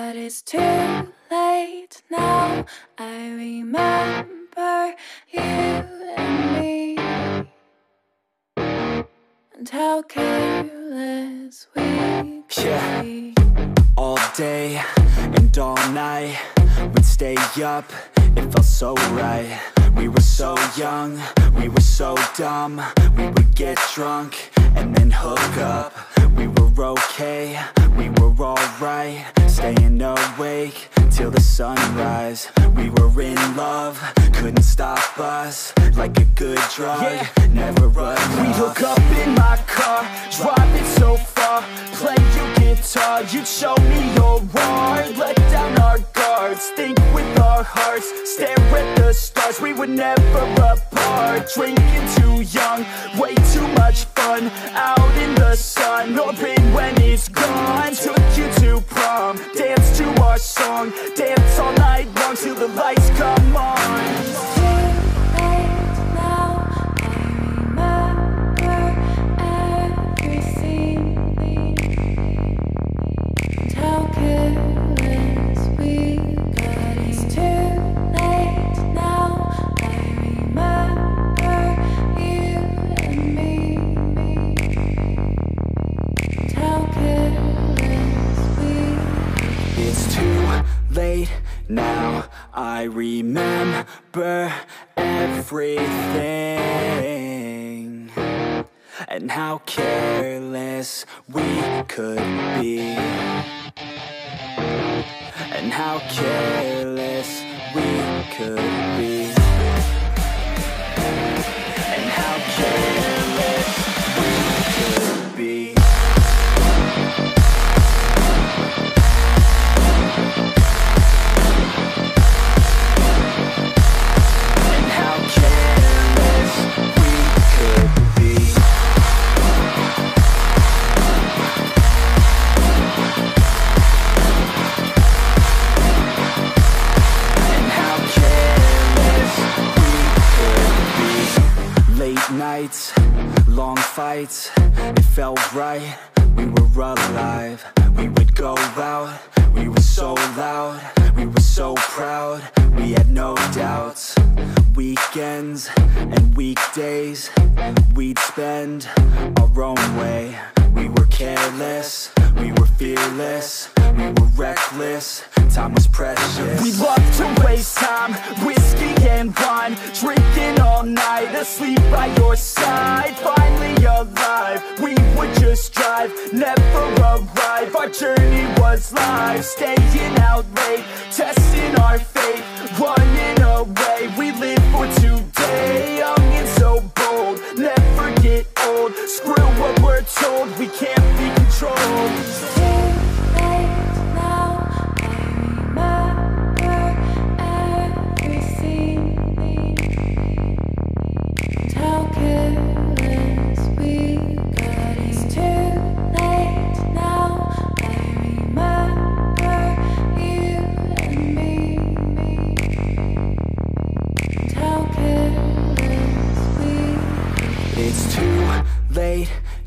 But it's too late now. I remember you and me, and how careless we could be. All day and all night, we'd stay up, it felt so right. We were so young, we were so dumb. We would get drunk and then hook up. We were okay, we were alright, staying awake till the sunrise. We were in love, couldn't stop us, like a good drug, never enough. We'd hook up in my car, driving so far, play you guitar, you'd show me your art, let down our guards, think with our hearts, stare at the stars. We were never apart, drinking too young, way too much fun, out in the sun, open when it's gone. Took you to prom, dance to our song, dance all night long till the lights come on. Now I remember everything, and how careless we could be, and how careless we could be, and how careless we could be. Nights, long fights, it felt right, we were alive. We would go out, we were so loud, we were so proud, we had no doubts. Weekends and weekdays, we'd spend our own way. We were careless, we were fearless, we were reckless, time was precious. We loved to waste time, whiskey and wine, drinking all night, asleep by your side. Finally alive, we would just drive, never arrive. Our journey was live, staying out late, testing our fate, running away. We live for today, young and so bold, never get old. Screw what we're told, we can't be controlled.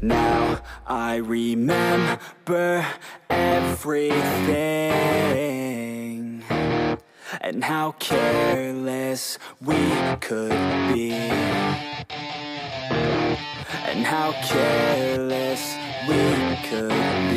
Now I remember everything, and how careless we could be, and how careless we could be.